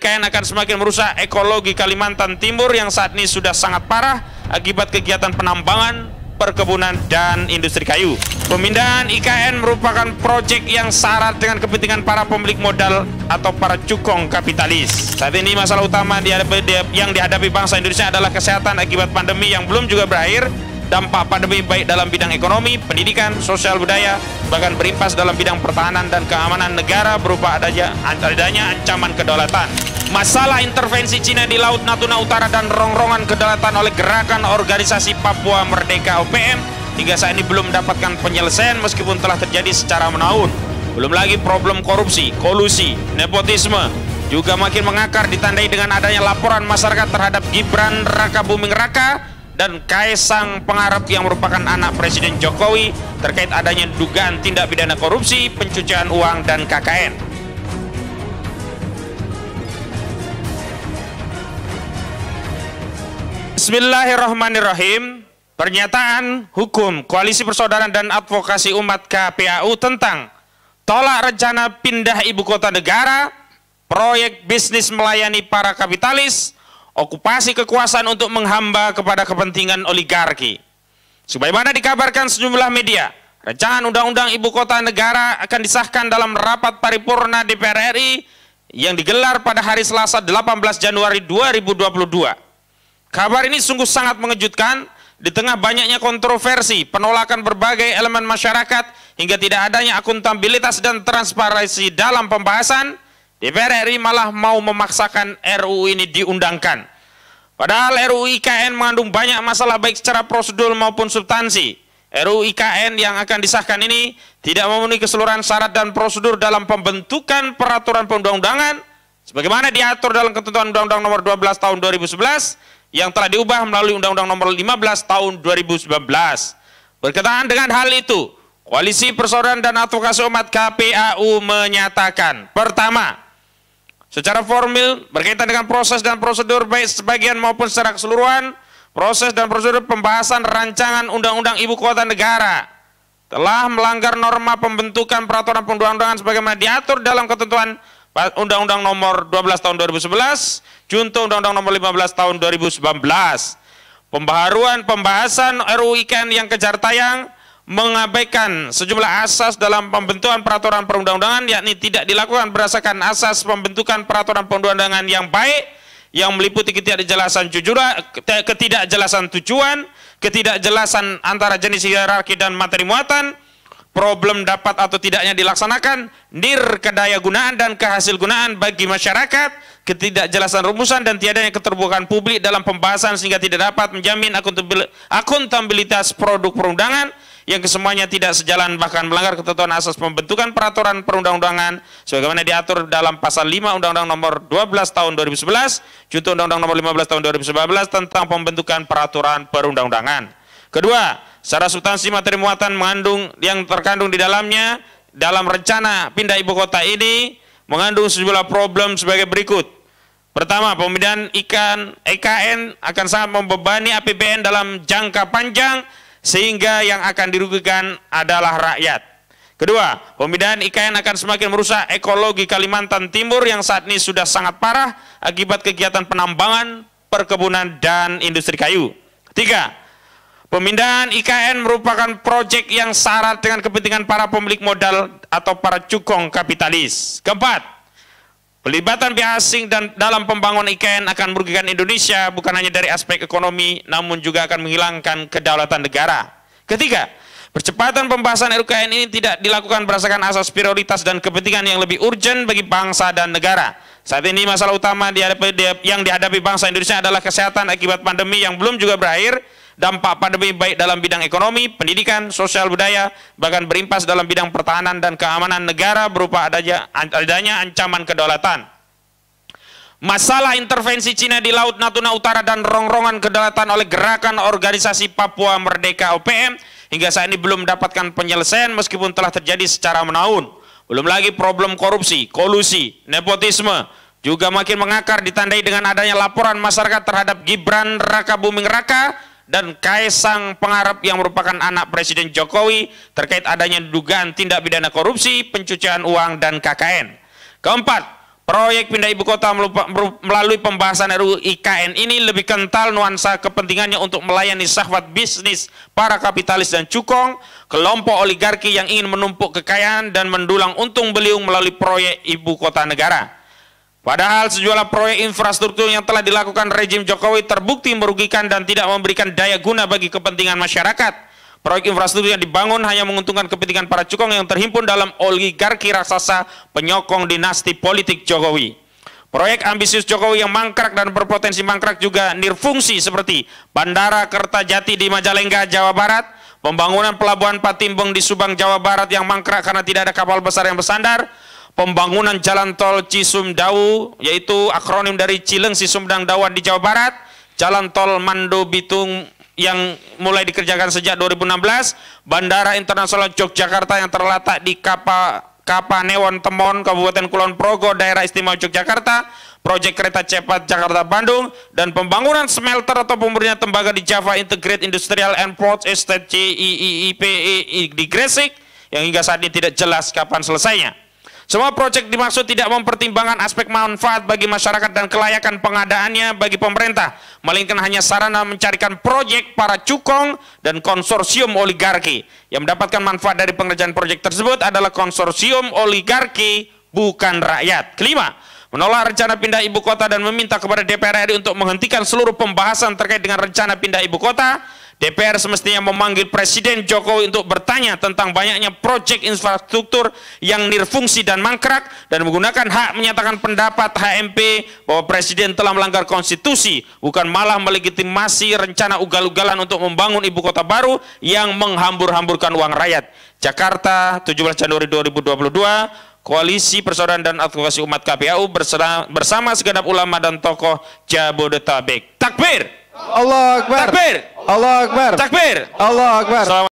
IKN akan semakin merusak ekologi Kalimantan Timur yang saat ini sudah sangat parah akibat kegiatan penambangan, perkebunan, dan industri kayu. Pemindahan IKN merupakan proyek yang syarat dengan kepentingan para pemilik modal atau para cukong kapitalis. Saat ini masalah utama yang dihadapi bangsa Indonesia adalah kesehatan akibat pandemi yang belum juga berakhir. Dampak pandemi baik dalam bidang ekonomi, pendidikan, sosial budaya, bahkan berimpas dalam bidang pertahanan dan keamanan negara berupa adanya ancaman kedaulatan. Masalah intervensi Cina di Laut Natuna Utara dan rongrongan kedaulatan oleh Gerakan Organisasi Papua Merdeka OPM hingga saat ini belum mendapatkan penyelesaian meskipun telah terjadi secara menahun. Belum lagi problem korupsi, kolusi, nepotisme juga makin mengakar ditandai dengan adanya laporan masyarakat terhadap Gibran Rakabuming Raka dan Kaisang Pangarep yang merupakan anak Presiden Jokowi terkait adanya dugaan tindak pidana korupsi, pencucian uang, dan KKN. Bismillahirrahmanirrahim. Pernyataan hukum Koalisi Persaudaraan dan Advokasi Umat KPAU tentang tolak rencana pindah ibu kota negara, proyek bisnis melayani para kapitalis, okupasi kekuasaan untuk menghamba kepada kepentingan oligarki. Sebagaimana dikabarkan sejumlah media, rancangan undang-undang ibu kota negara akan disahkan dalam rapat paripurna DPR RI yang digelar pada hari Selasa 18 Januari 2022. Kabar ini sungguh sangat mengejutkan di tengah banyaknya kontroversi, penolakan berbagai elemen masyarakat hingga tidak adanya akuntabilitas dan transparansi dalam pembahasan. DPR RI malah mau memaksakan RUU ini diundangkan. Padahal RUU IKN mengandung banyak masalah baik secara prosedur maupun substansi. RUU IKN yang akan disahkan ini tidak memenuhi keseluruhan syarat dan prosedur dalam pembentukan peraturan perundang-undangan sebagaimana diatur dalam ketentuan Undang-Undang Nomor 12 Tahun 2011 yang telah diubah melalui Undang-Undang Nomor 15 Tahun 2019. Berkenaan dengan hal itu, Koalisi Persaudaraan dan Advokasi Umat KPAU menyatakan, pertama, secara formil berkaitan dengan proses dan prosedur baik sebagian maupun secara keseluruhan, proses dan prosedur pembahasan rancangan undang-undang ibu kota negara telah melanggar norma pembentukan peraturan perundang-undangan sebagaimana diatur dalam ketentuan Undang-Undang Nomor 12 Tahun 2011, junto Undang-Undang Nomor 15 Tahun 2019. Pembaharuan pembahasan RUU IKN yang kejar tayang mengabaikan sejumlah asas dalam pembentukan peraturan perundang-undangan, yakni tidak dilakukan berdasarkan asas pembentukan peraturan perundang-undangan yang baik, yang meliputi ketidakjelasan tujuan, ketidakjelasan antara jenis hierarki dan materi muatan, problem dapat atau tidaknya dilaksanakan, kedaya gunaan dan kehasil gunaan bagi masyarakat, ketidakjelasan rumusan dan tiadanya keterbukaan publik dalam pembahasan sehingga tidak dapat menjamin akuntabilitas produk perundangan yang kesemuanya tidak sejalan bahkan melanggar ketentuan asas pembentukan peraturan perundang-undangan sebagaimana diatur dalam pasal 5 Undang-Undang Nomor 12 Tahun 2011, junto Undang-Undang Nomor 15 Tahun 2019 tentang pembentukan peraturan perundang-undangan. Kedua, secara substansi materi muatan mengandung yang terkandung di dalamnya dalam rencana pindah ibu kota ini mengandung sejumlah problem sebagai berikut. Pertama, pemindahan IKN akan sangat membebani APBN dalam jangka panjang sehingga yang akan dirugikan adalah rakyat. Kedua, pemindahan IKN akan semakin merusak ekologi Kalimantan Timur yang saat ini sudah sangat parah akibat kegiatan penambangan, perkebunan, dan industri kayu. Ketiga, pemindahan IKN merupakan proyek yang syarat dengan kepentingan para pemilik modal atau para cukong kapitalis. Keempat, pelibatan pihak asing dan dalam pembangunan IKN akan merugikan Indonesia bukan hanya dari aspek ekonomi, namun juga akan menghilangkan kedaulatan negara. Ketiga, percepatan pembahasan RUU IKN ini tidak dilakukan berdasarkan asas prioritas dan kepentingan yang lebih urgent bagi bangsa dan negara. Saat ini masalah utama yang dihadapi bangsa Indonesia adalah kesehatan akibat pandemi yang belum juga berakhir. Dampak pandemi baik dalam bidang ekonomi, pendidikan, sosial budaya, bahkan berimpas dalam bidang pertahanan dan keamanan negara berupa adanya ancaman kedaulatan. Masalah intervensi Cina di Laut Natuna Utara dan rongrongan kedaulatan oleh Gerakan Organisasi Papua Merdeka OPM hingga saat ini belum mendapatkan penyelesaian meskipun telah terjadi secara menahun. Belum lagi problem korupsi, kolusi, nepotisme juga makin mengakar ditandai dengan adanya laporan masyarakat terhadap Gibran Rakabuming Raka dan Kaisang Pangarep yang merupakan anak Presiden Jokowi terkait adanya dugaan tindak pidana korupsi, pencucian uang, dan KKN. Keempat, Proyek pindah ibu kota melalui pembahasan RUU IKN ini lebih kental nuansa kepentingannya untuk melayani syahwat bisnis para kapitalis dan cukong, kelompok oligarki yang ingin menumpuk kekayaan dan mendulang untung beliung melalui proyek ibu kota negara. Padahal sejumlah proyek infrastruktur yang telah dilakukan rejim Jokowi terbukti merugikan dan tidak memberikan daya guna bagi kepentingan masyarakat. Proyek infrastruktur yang dibangun hanya menguntungkan kepentingan para cukong yang terhimpun dalam oligarki raksasa penyokong dinasti politik Jokowi. Proyek ambisius Jokowi yang mangkrak dan berpotensi mangkrak juga nirfungsi seperti Bandara Kertajati di Majalengka, Jawa Barat, pembangunan Pelabuhan Patimbung di Subang, Jawa Barat yang mangkrak karena tidak ada kapal besar yang bersandar, pembangunan jalan tol Cisumdawu, yaitu akronim dari Cilengsi Sumedang Dawan di Jawa Barat, jalan tol Mando Bitung yang mulai dikerjakan sejak 2016, Bandara Internasional Yogyakarta yang terletak di Kapanewon Temon, Kabupaten Kulon Progo, Daerah Istimewa Yogyakarta, proyek kereta cepat Jakarta-Bandung, dan pembangunan smelter atau pemurnian tembaga di Java Integrated Industrial and Port Estate JIIPE di Gresik, yang hingga saat ini tidak jelas kapan selesainya. Semua proyek dimaksud tidak mempertimbangkan aspek manfaat bagi masyarakat dan kelayakan pengadaannya bagi pemerintah, melainkan hanya sarana mencarikan proyek para cukong dan konsorsium oligarki. Yang mendapatkan manfaat dari pengerjaan proyek tersebut adalah konsorsium oligarki, bukan rakyat. Kelima, menolak rencana pindah ibu kota dan meminta kepada DPR RI untuk menghentikan seluruh pembahasan terkait dengan rencana pindah ibu kota. DPR semestinya memanggil Presiden Jokowi untuk bertanya tentang banyaknya proyek infrastruktur yang nirfungsi dan mangkrak, dan menggunakan hak menyatakan pendapat HMP bahwa Presiden telah melanggar konstitusi, bukan malah melegitimasi rencana ugal-ugalan untuk membangun ibu kota baru yang menghambur-hamburkan uang rakyat. Jakarta, 17 Januari 2022, Koalisi Persaudaraan dan Advokasi Umat KPAU bersama segenap ulama dan tokoh Jabodetabek. Takbir! Allah Akbar. Takbir. Allah Akbar. Takbir. Allah Akbar.